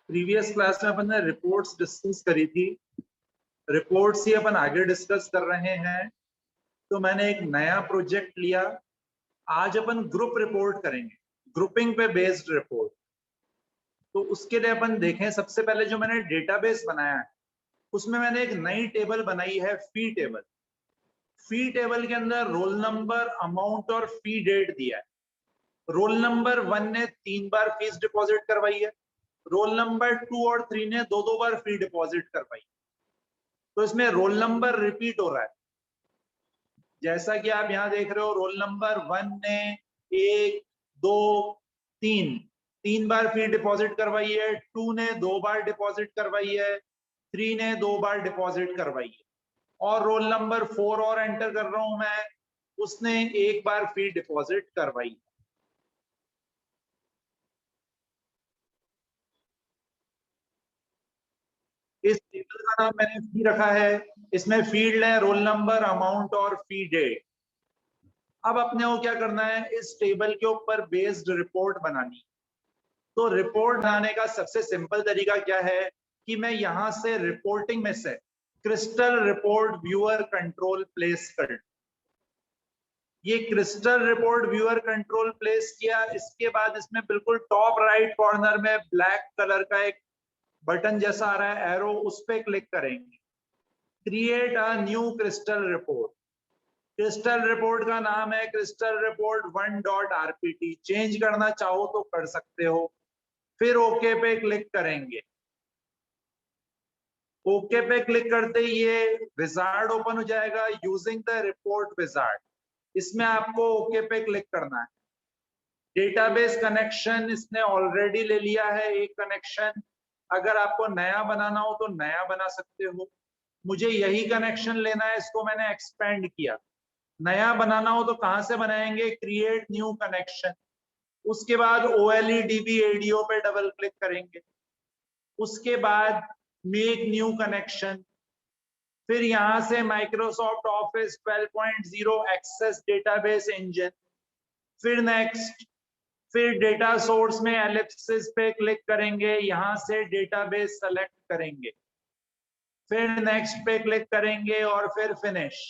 Previous class में अपन ने reports discuss करी थी। रिपोर्ट्स ही अपन आगे डिस्कस कर रहे हैं। तो मैंने एक नया प्रोजेक्ट लिया। आज अपन ग्रुप रिपोर्ट करेंगे, ग्रुपिंग पे बेस्ड रिपोर्ट। तो उसके लिए अपन देखें, सबसे पहले जो मैंने डेटाबेस बनाया है उसमें मैंने एक नई टेबल बनाई है, फी टेबल। फी टेबल के अंदर रोल नंबर, अमाउंट और फी डेट दिया है। रोल नंबर 1 ने 3 बार फीस डिपॉजिट करवाई है, रोल नंबर 2 और 3 ने 2 बार फी डिपॉजिट करवाई। तो इसमें रोल नंबर रिपीट हो रहा है। जैसा कि आप यहां देख रहे हो, रोल नंबर 1 ने 1, 2, 3 बार फी डिपॉजिट करवाई है, 2 ने 2 बार डिपॉजिट करवाई है, 3 ने 2 बार डिपॉजिट करवाई है, और रोल नंबर 4 और एंटर कर रहा हूं मैं, उसने 1 बार फी डिपॉजिट करवाई है। इस टेबल का नाम मैंने फी रखा है। इसमें फील्ड है रोल नंबर, अमाउंट और फी डेट। अब अपने को क्या करना है, इस टेबल के ऊपर बेस्ड रिपोर्ट बनानी। तो रिपोर्ट बनाने का सबसे सिंपल तरीका क्या है कि मैं यहां से रिपोर्टिंग में से crystal report viewer control place कर, ये crystal report viewer control place किया। इसके बाद इसमें बिल्कुल टॉप राइट कॉर्नर में ब्लैक कलर का एक बटन जैसा आ रहा है, एरो, उस पर क्लिक करेंगे। Create a new crystal report. Crystal report का नाम है क्रिस्टल रिपोर्ट 1.rpt। चेंज करना चाहो तो कर सकते हो। फिर ओके पे क्लिक करेंगे। ओके पे क्लिक करते ही ये विजार्ड ओपन हो जाएगा, यूजिंग द रिपोर्ट विजार्ड। इसमें आपको ओके पे क्लिक करना है। डेटाबेस कनेक्शन इसने ऑलरेडी ले लिया है, एक कनेक्शन। अगर आपको नया बनाना हो तो नया बना सकते हो। मुझे यही कनेक्शन लेना है, इसको मैंने एक्सपेंड किया। नया बनाना हो तो कहां से बनाएंगे, क्रिएट न्यू कनेक्शन। उसके बाद OLEDB पे डबल क्लिक करेंगे। उसके बाद मेक न्यू कनेक्शन। फिर यहां से Microsoft office 12.0 access database engine. फिर नेक्स्ट। फिर डेटा सोर्स में एलिप्सिस पे क्लिक करेंगे, यहां से डेटाबेस सेलेक्ट करेंगे। फिर नेक्स्ट पे क्लिक करेंगे और फिर फिनिश।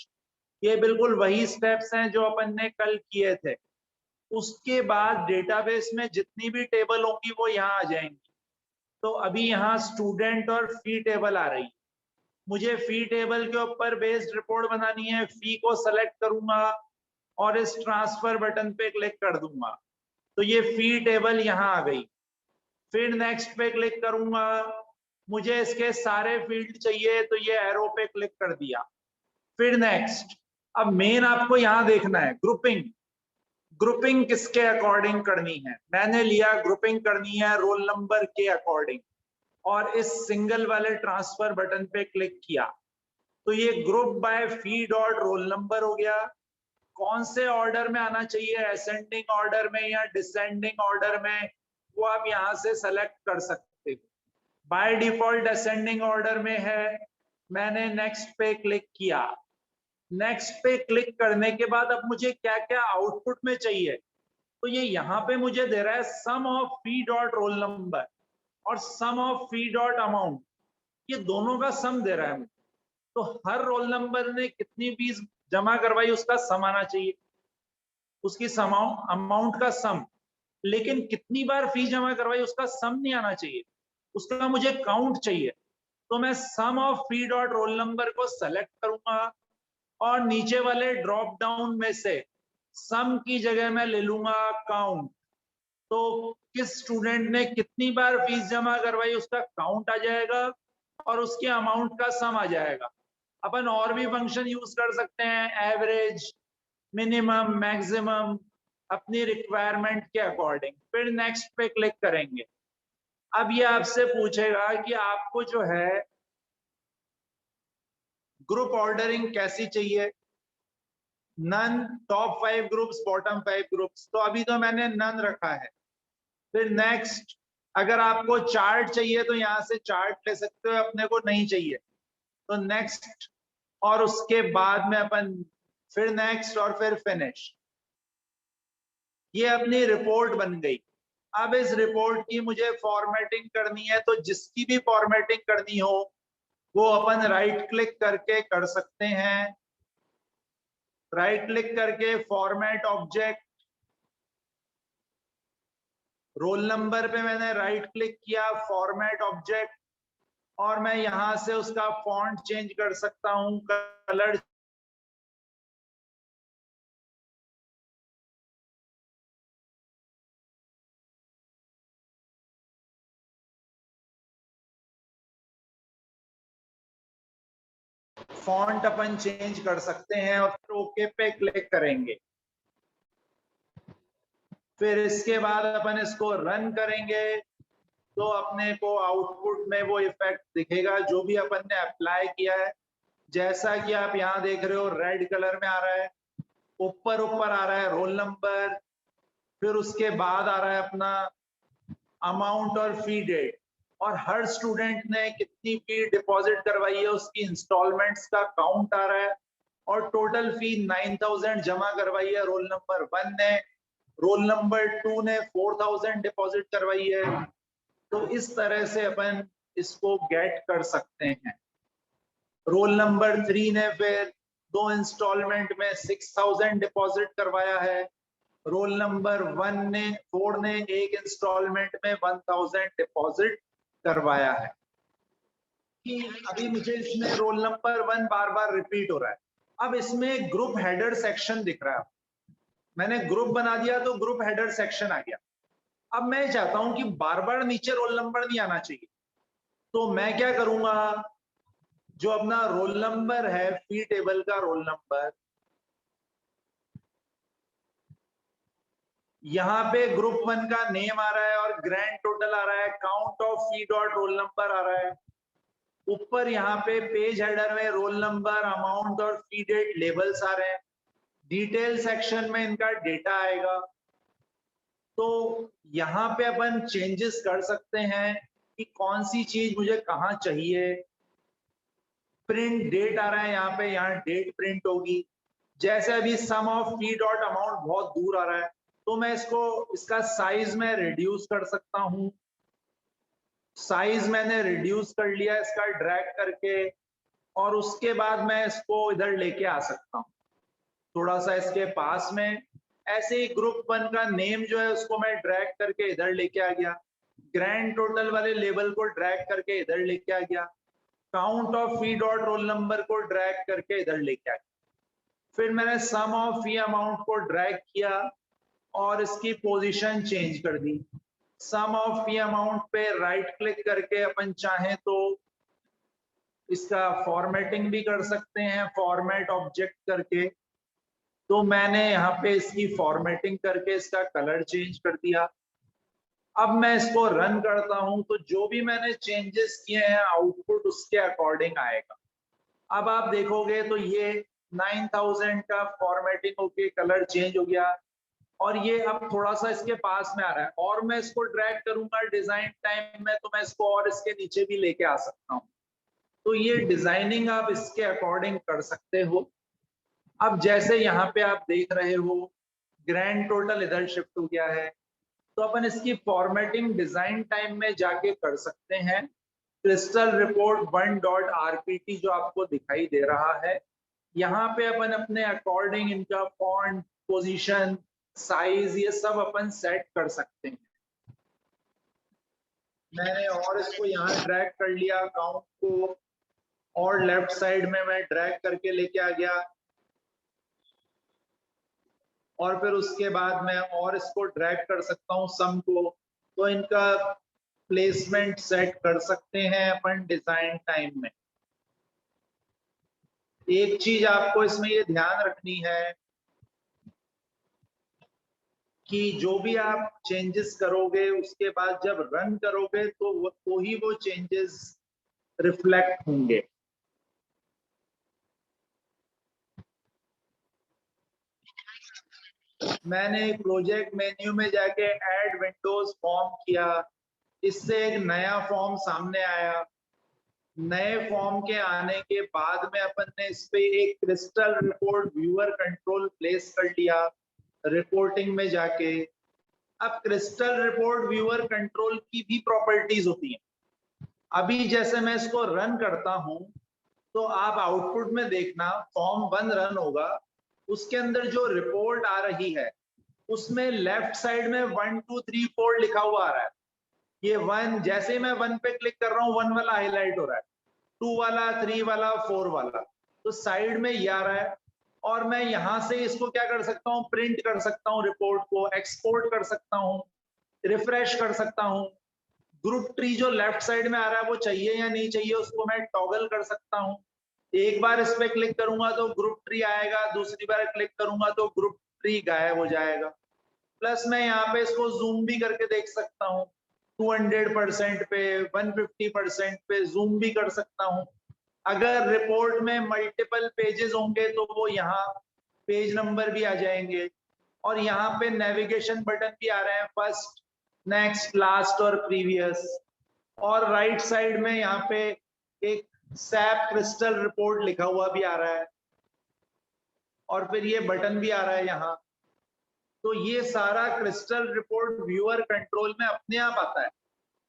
ये बिल्कुल वही स्टेप्स हैं जो अपन ने कल किए थे। उसके बाद डेटाबेस में जितनी भी टेबल होंगी वो यहाँ आ जाएंगी। तो अभी यहाँ स्टूडेंट और फी टेबल आ रही है। मुझे फी टेबल के ऊपर बेस्ड रिपोर्ट बनानी है। फी को सेलेक्ट करूंगा और इस ट्रांसफर बटन पे क्लिक कर दूंगा, तो ये फी टेबल यहाँ आ गई। फिर नेक्स्ट पे क्लिक करूंगा। मुझे इसके सारे फील्ड चाहिए, तो ये एरो पे क्लिक कर दिया। फिर नेक्स्ट। अब मेन आपको यहां देखना है ग्रुपिंग। ग्रुपिंग किसके अकॉर्डिंग करनी है, मैंने लिया ग्रुपिंग करनी है रोल नंबर के अकॉर्डिंग, और इस सिंगल वाले ट्रांसफर बटन पे क्लिक किया। तो ये group by fee dot roll number हो गया। कौन से ऑर्डर में आना चाहिए, असेंडिंग ऑर्डर में या डिसेंडिंग ऑर्डर में, वो आप यहां से सेलेक्ट कर सकते हो। बाय डिफॉल्ट असेंडिंग ऑर्डर में है। मैंने नेक्स्ट पे क्लिक किया। नेक्स्ट पे क्लिक करने के बाद अब मुझे क्या क्या आउटपुट में चाहिए, तो ये यहाँ पे मुझे दे रहा है sum of fee dot roll number और sum of fee dot amount. ये दोनों का सम दे रहा है मुझे। तो हर रोल नंबर ने कितनी फीस जमा करवाई उसका सम आना चाहिए, उसकी अमाउंट का सम। लेकिन कितनी बार फीस जमा करवाई उसका सम नहीं आना चाहिए, उसका मुझे काउंट चाहिए। तो मैं sum of fee dot roll number को सेलेक्ट करूंगा और नीचे वाले ड्रॉप डाउन में से सम की जगह मैं ले लूंगा काउंट। तो किस स्टूडेंट ने कितनी बार फीस जमा करवाई उसका काउंट आ जाएगा और उसके अमाउंट का सम आ जाएगा। अपन और भी फंक्शन यूज कर सकते हैं, एवरेज, मिनिमम, मैक्सिमम, अपनी रिक्वायरमेंट के अकॉर्डिंग। फिर नेक्स्ट पे क्लिक करेंगे। अब ये आपसे पूछेगा कि आपको जो है ग्रुप ऑर्डरिंग कैसी चाहिए, none, top 5 groups, bottom 5 groups. तो अभी तो मैंने नन रखा है। फिर नेक्स्ट। अगर आपको चार्ट चाहिए तो यहां से चार्ट ले सकते हो, अपने को नहीं चाहिए तो नेक्स्ट। और उसके बाद में अपन फिर नेक्स्ट और फिर फिनिश। ये अपनी रिपोर्ट बन गई। अब इस रिपोर्ट की मुझे फॉर्मेटिंग करनी है, तो जिसकी भी फॉर्मेटिंग करनी हो वो अपन राइट क्लिक करके कर सकते हैं। राइट क्लिक करके फॉर्मेट ऑब्जेक्ट, रोल नंबर पे मैंने राइट क्लिक किया, फॉर्मेट ऑब्जेक्ट, और मैं यहां से उसका फॉन्ट चेंज कर सकता हूं, कलर फॉन्ट अपन चेंज कर सकते हैं और फिर ओके पे क्लिक करेंगे। फिर इसके बाद अपन इसको रन करेंगे तो अपने को आउटपुट में वो इफेक्ट दिखेगा जो भी अपन ने अप्लाई किया है। जैसा कि आप यहाँ देख रहे हो रेड कलर में आ रहा है, ऊपर ऊपर आ रहा है रोल नंबर, फिर उसके बाद आ रहा है अपना अमाउंट और फी डेट, और हर स्टूडेंट ने कितनी फी डिपॉजिट करवाई है उसकी इंस्टॉलमेंट्स का काउंट आ रहा है, और टोटल फी 9000 जमा करवाई है रोल नंबर 1 ने, रोल नंबर 2 ने 4000 डिपॉजिट करवाई है। तो इस तरह से अपन इसको गेट कर सकते हैं। रोल नंबर 3 ने फिर 2 इंस्टॉलमेंट में 6000 डिपॉजिट करवाया है, रोल नंबर 4 ने एक इंस्टॉलमेंट में 1000 डिपॉजिट करवाया है। कि अभी मुझे इसमें रोल नंबर 1 बार बार रिपीट हो रहा है। अब इसमें ग्रुप हेडर सेक्शन दिख रहा है, मैंने ग्रुप बना दिया तो ग्रुप हेडर सेक्शन आ गया। अब मैं चाहता हूं कि बार बार नीचे रोल नंबर नहीं आना चाहिए, तो मैं क्या करूंगा, जो अपना रोल नंबर है, फी टेबल का रोल नंबर, यहाँ पे ग्रुप 1 का नेम आ रहा है और ग्रैंड टोटल आ रहा है, count of fee dot roll number आ रहा है, ऊपर यहाँ पे पेज हेडर में रोल नंबर, अमाउंट और फी डेट लेबल्स आ रहे हैं, डिटेल सेक्शन में इनका डेटा आएगा। तो यहाँ पे अपन चेंजेस कर सकते हैं कि कौन सी चीज मुझे कहाँ चाहिए। प्रिंट डेट आ रहा है यहाँ पे, यहाँ डेट प्रिंट होगी। जैसे अभी सम ऑफ फी डॉट अमाउंट बहुत दूर आ रहा है, तो मैं इसको, इसका साइज में रिड्यूस कर सकता हूँ। साइज मैंने रिड्यूस कर लिया इसका ड्रैग करके, और उसके बाद मैं इसको इधर लेके आ सकता हूँ थोड़ा सा इसके पास में। ऐसे ही ग्रुप 1 का नेम जो है उसको मैं ड्रैग करके इधर लेके आ गया, ग्रैंड टोटल वाले लेबल को ड्रैग करके इधर लेके आ गया, count of fee dot roll number को ड्रैग करके इधर लेके आ गया। फिर मैंने सम ऑफ फी अमाउंट को ड्रैग किया और इसकी पोजीशन चेंज कर दी। सम ऑफ फी अमाउंट पे राइट क्लिक करके अपन चाहें तो इसका फॉर्मेटिंग भी कर सकते हैं, फॉर्मेट ऑब्जेक्ट करके। तो मैंने यहाँ पे इसकी फॉर्मेटिंग करके इसका कलर चेंज कर दिया। अब मैं इसको रन करता हूं तो जो भी मैंने चेंजेस किए हैं आउटपुट उसके अकॉर्डिंग आएगा। अब आप देखोगे तो ये 9000 का फॉर्मेटिंग होके कलर चेंज हो गया, और ये अब थोड़ा सा इसके पास में आ रहा है, और मैं इसको ड्रैग करूंगा डिजाइन टाइम में तो मैं इसको और इसके नीचे भी लेके आ सकता हूँ। तो ये डिजाइनिंग आप इसके अकॉर्डिंग कर सकते हो। अब जैसे यहाँ पे आप देख रहे हो ग्रैंड टोटल इधर शिफ्ट हो गया है, तो अपन इसकी फॉर्मेटिंग डिजाइन टाइम में जाके कर सकते हैं। क्रिस्टल रिपोर्ट 1.rpt जो आपको दिखाई दे रहा है, यहाँ पे अपन अपने अकॉर्डिंग इनका फॉन्ट, पोजीशन, साइज, ये सब अपन सेट कर सकते हैं। मैंने और इसको यहाँ ड्रैग कर लिया अकाउंट को, और लेफ्ट साइड में मैं ड्रैग करके लेके आ गया, और फिर उसके बाद मैं और इसको ड्रैग कर सकता हूँ सम को। तो इनका प्लेसमेंट सेट कर सकते हैं अपन डिजाइन टाइम में। एक चीज आपको इसमें ये ध्यान रखनी है कि जो भी आप चेंजेस करोगे उसके बाद जब रन करोगे तो ही वो चेंजेस रिफ्लेक्ट होंगे। मैंने प्रोजेक्ट मेन्यू में जाके ऐड विंडोज फॉर्म किया, इससे एक नया फॉर्म सामने आया। नए फॉर्म के आने के बाद में अपन ने इस पे एक crystal report viewer control place कर लिया रिपोर्टिंग में जाके। अब क्रिस्टल रिपोर्ट व्यूअर कंट्रोल की भी प्रॉपर्टीज होती हैं। अभी जैसे मैं इसको रन करता हूं तो आप आउटपुट में देखना फॉर्म 1 रन होगा, उसके अंदर जो रिपोर्ट आ रही है उसमें लेफ्ट साइड में 1 2 3 4 लिखा हुआ आ रहा है। ये 1, जैसे ही मैं 1 पे क्लिक कर रहा हूँ 1 वाला हाईलाइट हो रहा है, 2 वाला, 3 वाला, 4 वाला, तो साइड में ये आ रहा है। और मैं यहां से इसको क्या कर सकता हूँ, प्रिंट कर सकता हूँ, रिपोर्ट को एक्सपोर्ट कर सकता हूँ, रिफ्रेश कर सकता हूँ। ग्रुप ट्री जो लेफ्ट साइड में आ रहा है वो चाहिए या नहीं चाहिए उसको मैं टॉगल कर सकता हूँ। एक बार इस पे क्लिक करूंगा तो ग्रुप ट्री आएगा, दूसरी बार क्लिक करूंगा तो ग्रुप ट्री गायब हो जाएगा। प्लस मैं यहाँ पे इसको जूम भी करके देख सकता हूँ, 200% पे, 150% पे जूम भी कर सकता हूँ। अगर रिपोर्ट में मल्टीपल पेजेस होंगे तो वो यहाँ पेज नंबर भी आ जाएंगे। और यहाँ पे नेविगेशन बटन भी आ रहे हैं, फर्स्ट, नेक्स्ट, लास्ट और प्रीवियस। और राइट साइड में यहाँ पे एक सैप क्रिस्टल रिपोर्ट लिखा हुआ भी आ रहा है, और फिर ये बटन भी आ रहा है यहाँ। तो ये सारा क्रिस्टल रिपोर्ट व्यूअर कंट्रोल में अपने आप आता है।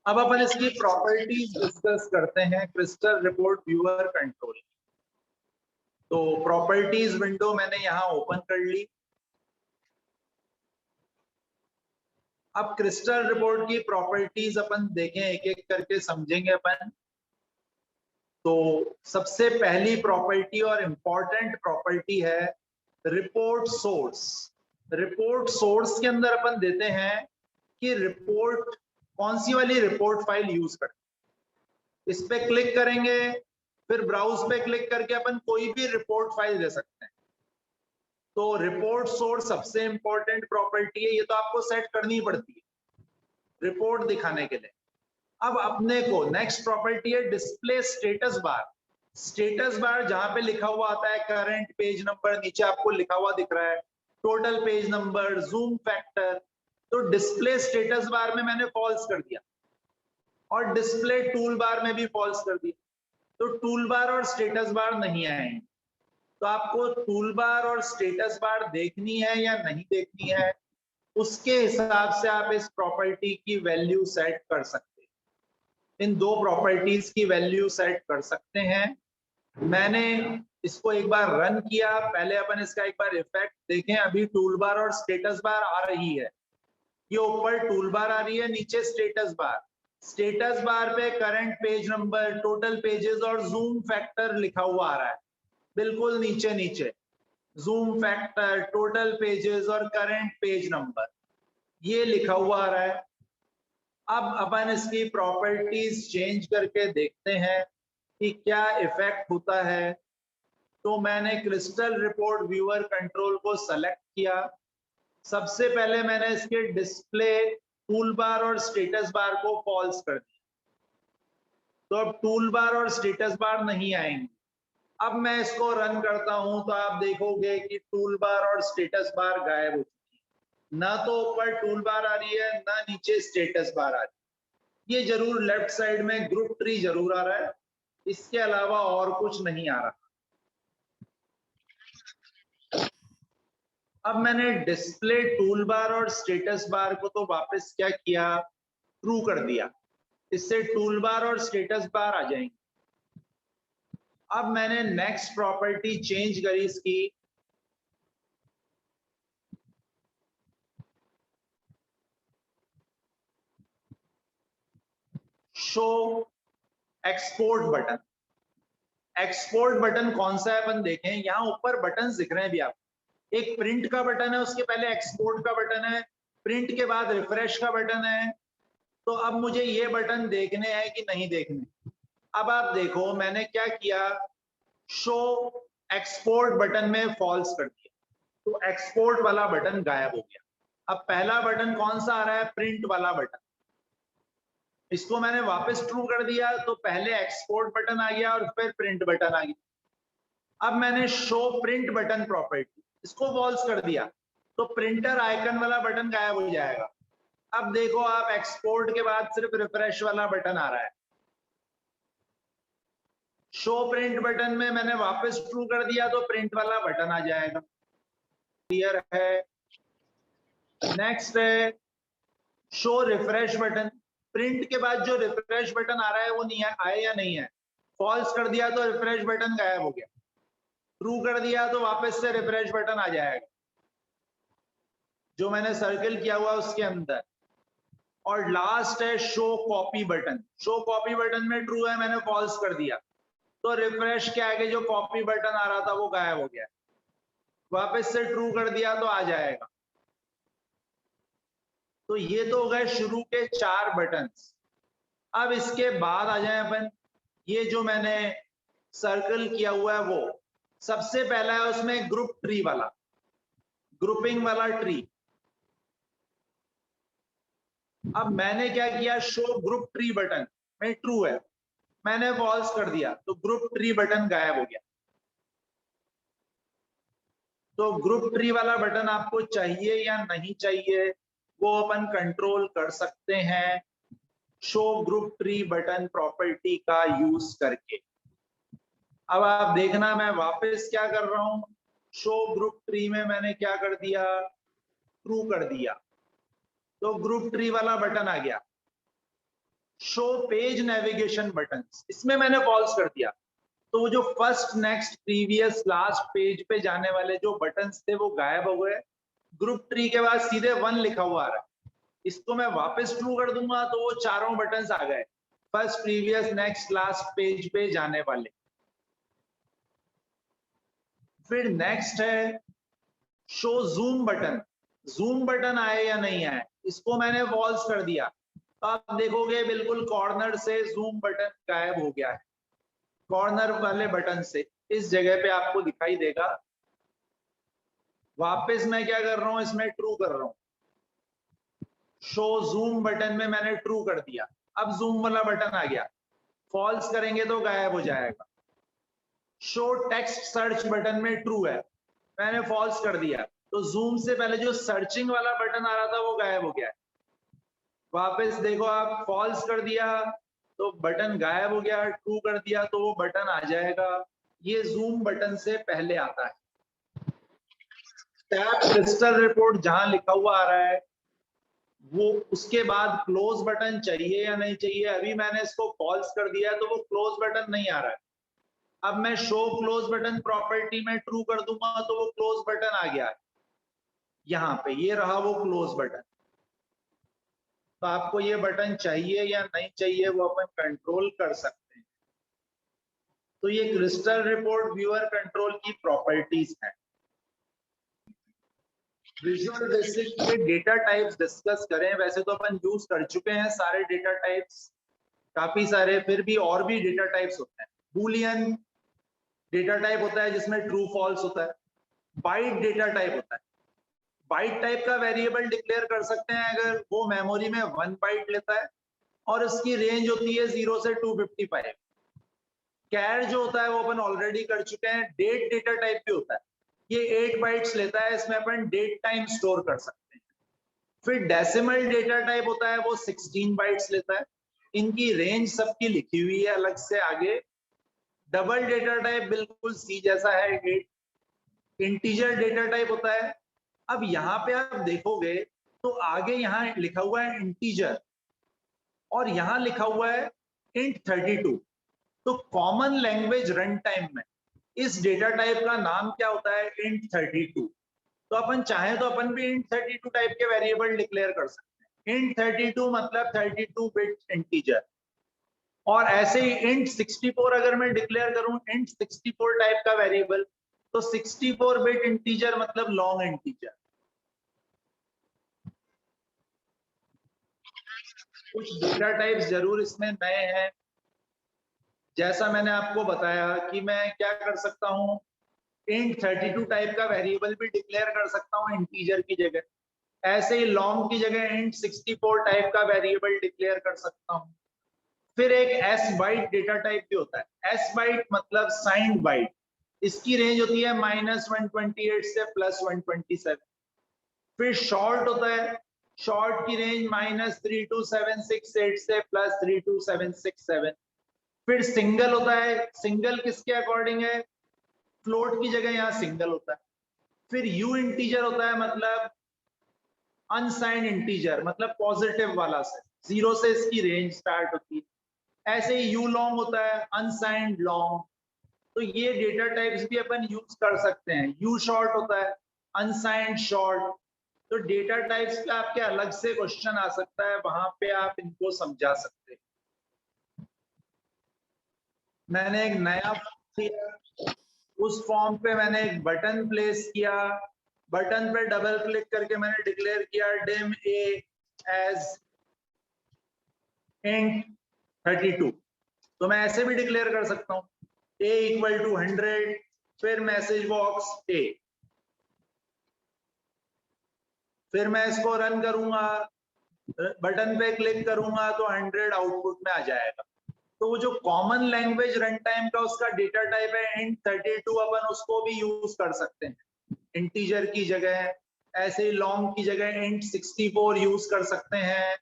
अब अपन इसकी प्रॉपर्टीज डिस्कस करते हैं क्रिस्टल रिपोर्ट व्यूअर कंट्रोल। तो प्रॉपर्टीज विंडो मैंने यहाँ ओपन कर ली। अब क्रिस्टल रिपोर्ट की प्रॉपर्टीज अपन देखें, एक एक करके समझेंगे अपन। तो सबसे पहली प्रॉपर्टी और इंपॉर्टेंट प्रॉपर्टी है रिपोर्ट सोर्स। रिपोर्ट सोर्स के अंदर अपन देते हैं कि रिपोर्ट कौन सी वाली रिपोर्ट फाइल यूज करते हैं। इस पे क्लिक करेंगे, फिर ब्राउज पे क्लिक करके अपन कोई भी रिपोर्ट फाइल दे सकते हैं। तो रिपोर्ट सोर्स सबसे इंपॉर्टेंट प्रॉपर्टी है, ये तो आपको सेट करनी पड़ती है रिपोर्ट दिखाने के लिए। अब अपने को नेक्स्ट प्रॉपर्टी है display status bar. Status bar जहां पे लिखा हुआ आता है करंट पेज नंबर, नीचे आपको लिखा हुआ दिख रहा है total page number, zoom factor, तो डिस्प्ले स्टेटस बार में मैंने फॉल्स कर दिया और डिस्प्ले टूल बार में भी फॉल्स कर दिया, तो टूल बार और स्टेटस बार नहीं आएंगे। तो आपको टूल बार और स्टेटस बार देखनी है या नहीं देखनी है, उसके हिसाब से आप इस प्रॉपर्टी की वैल्यू सेट कर सकते हैं। इन दो प्रॉपर्टीज की वैल्यू सेट कर सकते हैं। मैंने इसको एक बार रन किया, पहले अपन इसका एक बार इफेक्ट देखें। अभी टूल बार और स्टेटस बार आ रही है, ये ऊपर टूल बार आ रही है, नीचे स्टेटस बार। स्टेटस बार पे current page number, total pages और जूम फैक्टर लिखा हुआ आ रहा है, बिल्कुल नीचे नीचे जूम फैक्टर, टोटल पेजेस और करंट पेज नंबर, ये लिखा हुआ आ रहा है। अब अपन इसकी प्रॉपर्टीज चेंज करके देखते हैं कि क्या इफेक्ट होता है। तो मैंने क्रिस्टल रिपोर्ट व्यूअर कंट्रोल को सेलेक्ट किया। सबसे पहले मैंने इसके डिस्प्ले टूल बार और स्टेटस बार को फॉल्स कर दिया, तो अब टूल बार और स्टेटस बार नहीं आएंगे। अब मैं इसको रन करता हूं तो आप देखोगे कि टूल बार और स्टेटस बार गायब हो चुकी है, ना तो ऊपर टूल बार आ रही है ना नीचे स्टेटस बार आ रही है। ये जरूर लेफ्ट साइड में ग्रुप ट्री जरूर आ रहा है, इसके अलावा और कुछ नहीं आ रहा। अब मैंने डिस्प्ले टूल बार और स्टेटस बार को तो वापस क्या किया, ट्रू कर दिया, इससे टूल बार और स्टेटस बार आ जाएंगे। अब मैंने नेक्स्ट प्रॉपर्टी चेंज करी इसकी, show export button. Export button कौन सा है अपन देखें, यहां ऊपर बटन दिख रहे हैं भी आप, एक प्रिंट का बटन है, उसके पहले एक्सपोर्ट का बटन है, प्रिंट के बाद रिफ्रेश का बटन है। तो अब मुझे ये बटन देखने हैं कि नहीं देखने। अब आप देखो मैंने क्या किया, शो एक्सपोर्ट बटन में फॉल्स कर दिया, तो एक्सपोर्ट वाला बटन गायब हो गया। अब पहला बटन कौन सा आ रहा है, प्रिंट वाला बटन, इसको मैंने वापस ट्रू कर दिया तो पहले एक्सपोर्ट बटन आ गया और फिर प्रिंट बटन आ गया। अब मैंने शो प्रिंट बटन प्रॉपर्टी, इसको फॉल्स कर दिया तो प्रिंटर आइकन वाला बटन गायब हो जाएगा। अब देखो आप एक्सपोर्ट के बाद सिर्फ रिफ्रेश वाला बटन आ रहा है। शो प्रिंट बटन में मैंने वापस ट्रू कर दिया तो प्रिंट वाला बटन आ जाएगा। क्लियर है? नेक्स्ट है शो रिफ्रेश बटन, प्रिंट के बाद जो रिफ्रेश बटन आ रहा है वो नहीं आया या नहीं है। फॉल्स कर दिया तो रिफ्रेश बटन गायब हो गया, ट्रू कर दिया तो वापस से रिफ्रेश बटन आ जाएगा जो मैंने सर्कल किया हुआ उसके अंदर। और लास्ट है show copy button. Show copy button में ट्रू है, मैंने फॉल्स कर दिया तो रिफ्रेश के आगे जो कॉपी बटन आ रहा था वो गायब हो गया, वापस से ट्रू कर दिया तो आ जाएगा। तो ये तो हो गए शुरू के 4 बटन्स। अब इसके बाद आ जाए अपन, ये जो मैंने सर्कल किया हुआ है वो सबसे पहला है, उसमें ग्रुप ट्री वाला, ग्रुपिंग वाला ट्री। अब मैंने क्या किया, शो ग्रुप ट्री बटन में ट्रू है, मैंने फॉल्स कर दिया तो ग्रुप ट्री बटन गायब हो गया। तो ग्रुप ट्री वाला बटन आपको चाहिए या नहीं चाहिए वो अपन कंट्रोल कर सकते हैं show group tree button property का यूज करके। अब आप देखना मैं वापस क्या कर रहा हूं, शो ग्रुप ट्री में मैंने क्या कर दिया, ट्रू कर दिया तो ग्रुप ट्री वाला बटन आ गया। शो पेज नेविगेशन बटन, इसमें मैंने फॉल्स कर दिया तो वो जो first next previous last page पे जाने वाले जो बटन्स थे वो गायब हो गए। ग्रुप ट्री के बाद सीधे 1 लिखा हुआ आ रहा है, इसको मैं वापस ट्रू कर दूंगा तो वो चारों बटन्स आ गए first previous next last page पे जाने वाले। फिर नेक्स्ट है show zoom button. Zoom button आए या नहीं आए, इसको मैंने फॉल्स कर दिया तो आप देखोगे बिल्कुल कॉर्नर से जूम बटन गायब हो गया है, कॉर्नर वाले बटन से इस जगह पे आपको दिखाई देगा। वापस मैं क्या कर रहा हूं, इसमें ट्रू कर रहा हूं, शो जूम बटन में मैंने ट्रू कर दिया, अब जूम वाला बटन आ गया, फॉल्स करेंगे तो गायब हो जाएगा। शो टेक्स्ट सर्च बटन में ट्रू है, मैंने फॉल्स कर दिया तो जूम से पहले जो सर्चिंग वाला बटन आ रहा था वो गायब हो गया है। वापस देखो आप, फॉल्स कर दिया तो बटन गायब हो गया, ट्रू कर दिया तो वो बटन आ जाएगा। ये जूम बटन से पहले आता है। टैब क्रिस्टल रिपोर्ट जहां लिखा हुआ आ रहा है वो उसके बाद क्लोज बटन चाहिए या नहीं चाहिए, अभी मैंने इसको फॉल्स कर दिया तो वो क्लोज बटन नहीं आ रहा है। अब मैं शो क्लोज बटन प्रॉपर्टी में ट्रू कर दूंगा तो वो क्लोज बटन आ गया है, यहाँ पे ये रहा वो क्लोज बटन। तो आपको ये बटन चाहिए या नहीं चाहिए वो अपन कंट्रोल कर सकते हैं। तो ये क्रिस्टल रिपोर्ट व्यूअर कंट्रोल की प्रॉपर्टीज हैं। विजुअल बेसिक के डेटा टाइप्स डिस्कस करें, वैसे तो अपन यूज कर चुके हैं सारे डेटा टाइप्स काफी सारे, फिर भी और भी डेटा टाइप्स होते हैं। बूलियन डेटा टाइप होता है जिसमें ट्रू फॉल्स होता है। बाइट डेटा टाइप होता है, बाइट टाइप का वेरिएबल डिक्लेयर कर सकते हैं अगर वो मेमोरी में 1 बाइट लेता है और उसकी रेंज होती है 0 से 255। कैर जो होता है वो अपन ऑलरेडी कर चुके हैं। डेट डेटा टाइप भी होता है, ये 8 बाइट्स लेता है, इसमें अपन डेट टाइम स्टोर कर सकते हैं। फिर डेसिमल डेटा टाइप होता है वो 16 बाइट्स लेता है, इनकी रेंज सबकी लिखी हुई है अलग से आगे। डबल डेटा टाइप बिल्कुल सी जैसा है, 8। इंटीजर डेटा टाइप होता है। अब यहाँ पे आप देखोगे तो आगे यहाँ लिखा हुआ है इंटीजर और यहाँ लिखा हुआ है इंट 32। तो कॉमन लैंग्वेज रन टाइम में इस डेटा टाइप का नाम क्या होता है, इंट 32। तो अपन चाहे तो अपन भी इंट 32 टाइप के वेरिएबल डिक्लेयर कर सकते हैं। इंट 32 मतलब 32 बिट इंटीजर। और ऐसे ही इंट 64 अगर मैं डिक्लेयर करूं इंट 64 टाइप का वेरिएबल, तो 64 बिट इंटीजर मतलब लॉन्ग इंटीजर। कुछ डेटा टाइप्स जरूर इसमें नए हैं, जैसा मैंने आपको बताया कि मैं क्या कर सकता हूं, इंट 32 टाइप का वेरिएबल भी डिक्लेयर कर सकता हूं इंटीजर की जगह। ऐसे ही लॉन्ग की जगह इंट 64 टाइप का वेरिएबल डिक्लेयर कर सकता हूं। फिर एक एस बाइट डेटा टाइप भी होता है। एस बाइट मतलब साइंड बाइट, इसकी रेंज होती है -128 से +127। फिर शॉर्ट होता है, शॉर्ट की रेंज -32768 से +32767। फिर सिंगल होता है, सिंगल किसके अकॉर्डिंग है, फ्लोट की जगह यहाँ सिंगल होता है। फिर यू इंटीजर होता है, मतलब अनसाइंड इंटीजर मतलब पॉजिटिव वाला सेट, 0 से इसकी रेंज स्टार्ट होती है। ऐसे ही यू लॉन्ग होता है, अनसाइंड लॉन्ग। तो ये डेटा टाइप्स भी अपन यूज कर सकते हैं। यू शॉर्ट होता है, अनसाइंड शॉर्ट। तो डेटा टाइप्स पे आपके अलग से क्वेश्चन आ सकता है, वहां पे आप इनको समझा सकते हैं। मैंने एक नया किया, उस फॉर्म पे मैंने एक बटन प्लेस किया, बटन पे डबल क्लिक करके मैंने डिक्लेयर किया डिम ए एज इंट 32। तो मैं ऐसे भी डिक्लेयर कर सकता हूं, a इक्वल टू 100, फिर मैसेज बॉक्स a, फिर मैं इसको रन करूंगा, बटन पे क्लिक करूंगा तो 100 आउटपुट में आ जाएगा। तो वो जो कॉमन लैंग्वेज रन टाइम का उसका डेटा टाइप है इंट 32, अपन उसको भी यूज कर सकते हैं इंटीजर की जगह। ऐसे ही लॉन्ग की जगह इंट 64 यूज कर सकते हैं।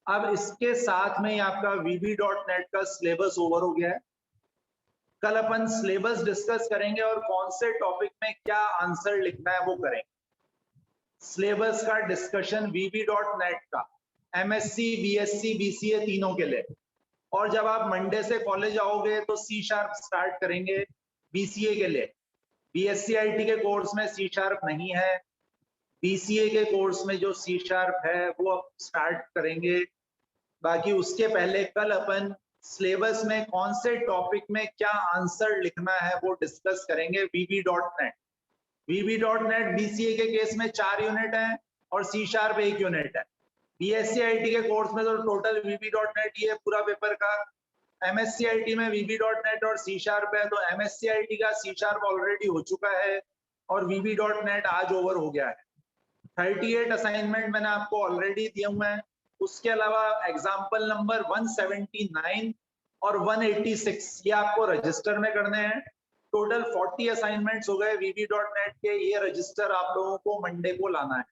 अब इसके साथ में ही आपका VB.NET का सिलेबस ओवर हो गया है। कल अपन सिलेबस डिस्कस करेंगे और कौन से टॉपिक में क्या आंसर लिखना है वो करेंगे। सिलेबस का डिस्कशन VB.NET का MSc, BSc, BCA तीनों के लिए। और जब आप मंडे से कॉलेज आओगे तो C# स्टार्ट करेंगे BCA के लिए। BSc IT के कोर्स में C# नहीं है, BCA के कोर्स में जो C# है वो अब स्टार्ट करेंगे। बाकी उसके पहले कल अपन सिलेबस में कौन से टॉपिक में क्या आंसर लिखना है वो डिस्कस करेंगे VB.NET। VB.NET BCA के केस में 4 यूनिट है और C# 1 यूनिट है। BSc IT के कोर्स में तो टोटल VB.NET ये पूरा पेपर का। MSc IT में VB.NEट और C# है, तो MSc IT का C# ऑलरेडी हो चुका है और VB.NEट आज ओवर हो गया है। 38 असाइनमेंट मैंने आपको ऑलरेडी दिए हुए हैं। उसके अलावा एग्जाम्पल नंबर 179 और 186 ये आपको रजिस्टर में करने हैं। टोटल 40 असाइनमेंट्स हो गए VB.NEट के। ये रजिस्टर आप लोगों को मंडे को लाना है।